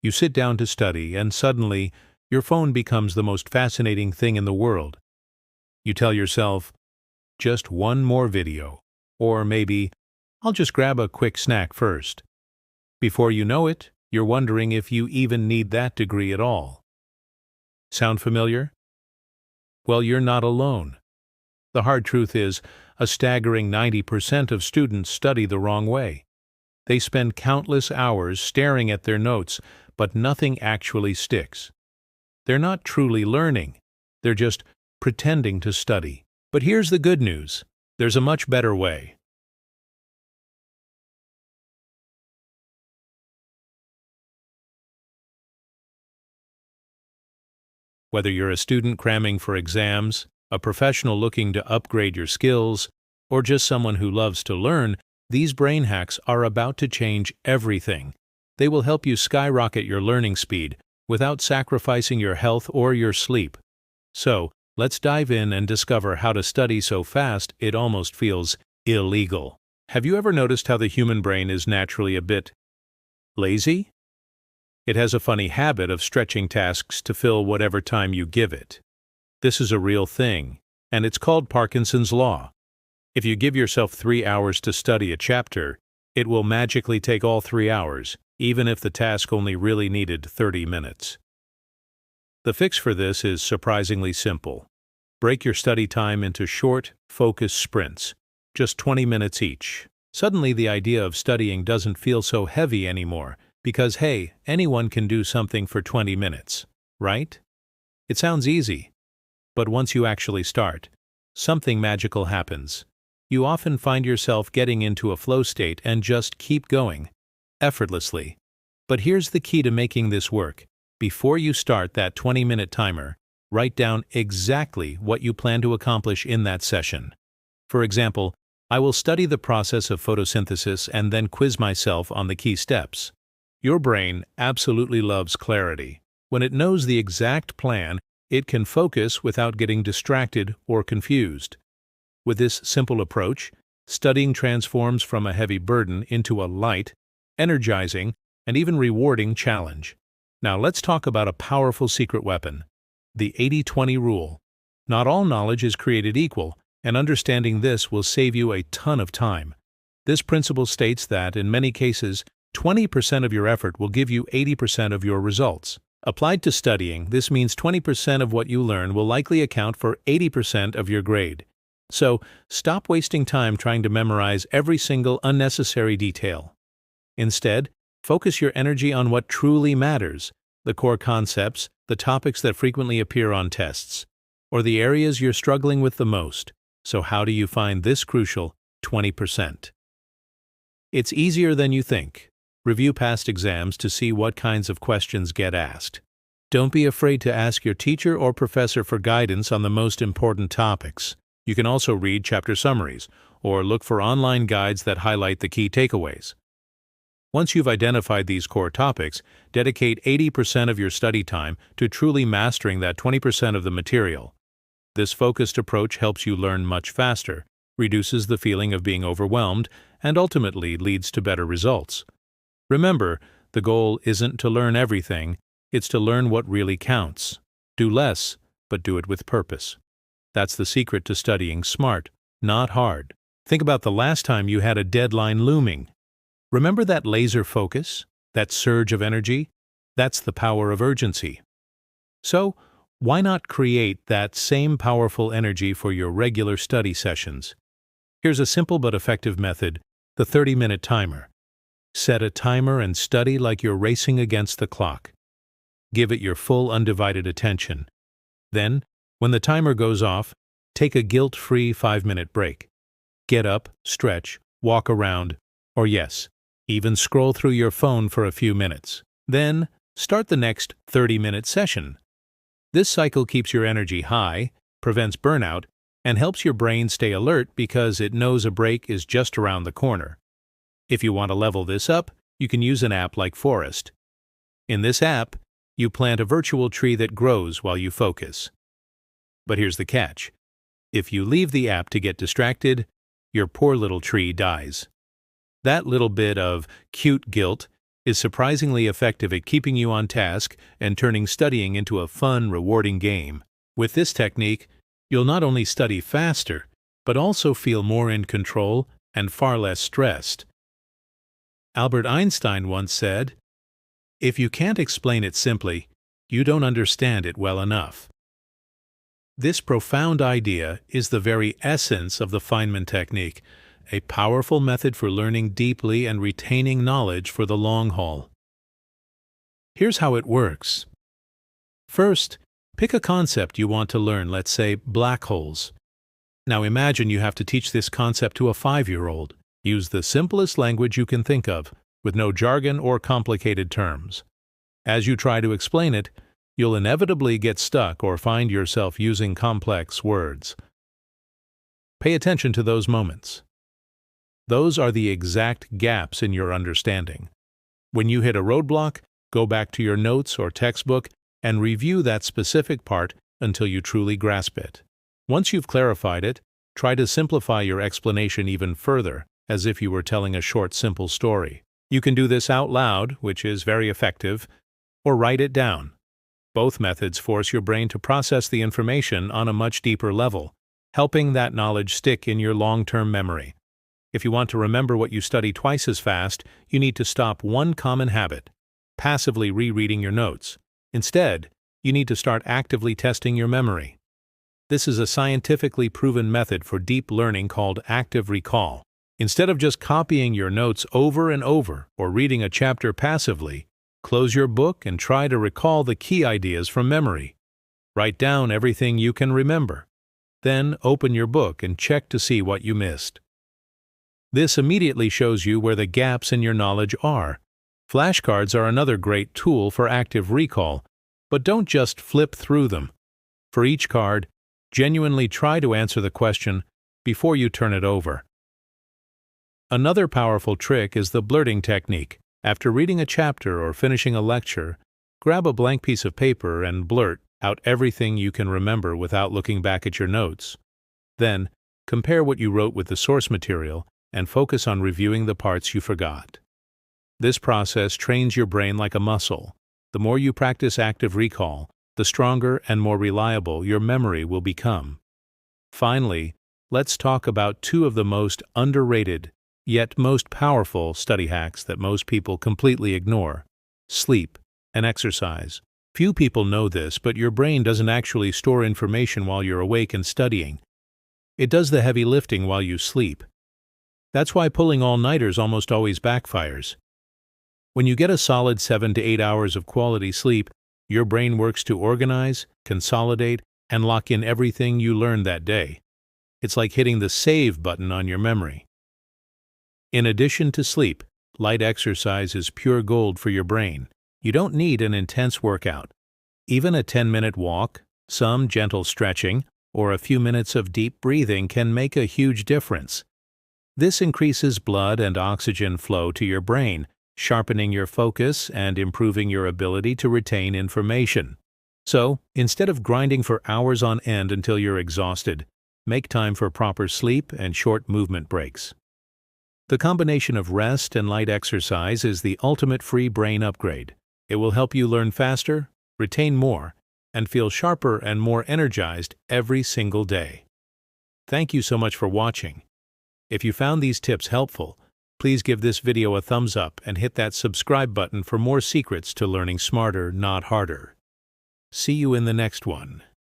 You sit down to study, and suddenly, your phone becomes the most fascinating thing in the world. You tell yourself, just one more video, or maybe, I'll just grab a quick snack first. Before you know it, you're wondering if you even need that degree at all. Sound familiar? Well, you're not alone. The hard truth is, a staggering 90% of students study the wrong way. They spend countless hours staring at their notes, but nothing actually sticks. They're not truly learning. They're just pretending to study. But here's the good news. There's a much better way. Whether you're a student cramming for exams, a professional looking to upgrade your skills, or just someone who loves to learn, these brain hacks are about to change everything. They will help you skyrocket your learning speed without sacrificing your health or your sleep. So, let's dive in and discover how to study so fast it almost feels illegal. Have you ever noticed how the human brain is naturally a bit lazy? It has a funny habit of stretching tasks to fill whatever time you give it. This is a real thing, and it's called Parkinson's Law. If you give yourself 3 hours to study a chapter, it will magically take all 3 hours, even if the task only really needed 30 minutes. The fix for this is surprisingly simple. Break your study time into short, focused sprints, just 20 minutes each. Suddenly, the idea of studying doesn't feel so heavy anymore, because hey, anyone can do something for 20 minutes, right? It sounds easy, but once you actually start, something magical happens. You often find yourself getting into a flow state and just keep going, effortlessly. But here's the key to making this work. Before you start that 20-minute timer, write down exactly what you plan to accomplish in that session. For example, I will study the process of photosynthesis and then quiz myself on the key steps. Your brain absolutely loves clarity. When it knows the exact plan, it can focus without getting distracted or confused. With this simple approach, studying transforms from a heavy burden into a light, energizing, and even rewarding challenge. Now let's talk about a powerful secret weapon, the 80-20 rule. Not all knowledge is created equal, and understanding this will save you a ton of time. This principle states that, in many cases, 20% of your effort will give you 80% of your results. Applied to studying, this means 20% of what you learn will likely account for 80% of your grade. So, stop wasting time trying to memorize every single unnecessary detail. Instead, focus your energy on what truly matters, the core concepts, the topics that frequently appear on tests, or the areas you're struggling with the most. So how do you find this crucial 20%? It's easier than you think. Review past exams to see what kinds of questions get asked. Don't be afraid to ask your teacher or professor for guidance on the most important topics. You can also read chapter summaries, or look for online guides that highlight the key takeaways. Once you've identified these core topics, dedicate 80% of your study time to truly mastering that 20% of the material. This focused approach helps you learn much faster, reduces the feeling of being overwhelmed, and ultimately leads to better results. Remember, the goal isn't to learn everything, it's to learn what really counts. Do less, but do it with purpose. That's the secret to studying smart, not hard. Think about the last time you had a deadline looming. Remember that laser focus, that surge of energy? That's the power of urgency. So, why not create that same powerful energy for your regular study sessions? Here's a simple but effective method, the 30-minute timer. Set a timer and study like you're racing against the clock. Give it your full undivided attention. Then, when the timer goes off, take a guilt-free 5-minute break. Get up, stretch, walk around, or yes, even scroll through your phone for a few minutes. Then, start the next 30-minute session. This cycle keeps your energy high, prevents burnout, and helps your brain stay alert because it knows a break is just around the corner. If you want to level this up, you can use an app like Forest. In this app, you plant a virtual tree that grows while you focus. But here's the catch. If you leave the app to get distracted, your poor little tree dies. That little bit of cute guilt is surprisingly effective at keeping you on task and turning studying into a fun, rewarding game. With this technique, you'll not only study faster, but also feel more in control and far less stressed. Albert Einstein once said, "If you can't explain it simply, you don't understand it well enough." This profound idea is the very essence of the Feynman technique, a powerful method for learning deeply and retaining knowledge for the long haul. Here's how it works. First, pick a concept you want to learn, let's say black holes. Now imagine you have to teach this concept to a 5-year-old. Use the simplest language you can think of, with no jargon or complicated terms. As you try to explain it, you'll inevitably get stuck or find yourself using complex words. Pay attention to those moments. Those are the exact gaps in your understanding. When you hit a roadblock, go back to your notes or textbook and review that specific part until you truly grasp it. Once you've clarified it, try to simplify your explanation even further, as if you were telling a short, simple story. You can do this out loud, which is very effective, or write it down. Both methods force your brain to process the information on a much deeper level, helping that knowledge stick in your long-term memory. If you want to remember what you study twice as fast, you need to stop one common habit: passively rereading your notes. Instead, you need to start actively testing your memory. This is a scientifically proven method for deep learning called active recall. Instead of just copying your notes over and over or reading a chapter passively, close your book and try to recall the key ideas from memory. Write down everything you can remember. Then open your book and check to see what you missed. This immediately shows you where the gaps in your knowledge are. Flashcards are another great tool for active recall, but don't just flip through them. For each card, genuinely try to answer the question before you turn it over. Another powerful trick is the blurting technique. After reading a chapter or finishing a lecture, grab a blank piece of paper and blurt out everything you can remember without looking back at your notes. Then, compare what you wrote with the source material and focus on reviewing the parts you forgot. This process trains your brain like a muscle. The more you practice active recall, the stronger and more reliable your memory will become. Finally, let's talk about two of the most underrated, yet most powerful study hacks that most people completely ignore: sleep and exercise. Few people know this, but your brain doesn't actually store information while you're awake and studying. It does the heavy lifting while you sleep. That's why pulling all-nighters almost always backfires. When you get a solid 7 to 8 hours of quality sleep, your brain works to organize, consolidate, and lock in everything you learned that day. It's like hitting the save button on your memory. In addition to sleep, light exercise is pure gold for your brain. You don't need an intense workout. Even a 10-minute walk, some gentle stretching, or a few minutes of deep breathing can make a huge difference. This increases blood and oxygen flow to your brain, sharpening your focus and improving your ability to retain information. So, instead of grinding for hours on end until you're exhausted, make time for proper sleep and short movement breaks. The combination of rest and light exercise is the ultimate free brain upgrade. It will help you learn faster, retain more, and feel sharper and more energized every single day. Thank you so much for watching. If you found these tips helpful, please give this video a thumbs up and hit that subscribe button for more secrets to learning smarter, not harder. See you in the next one.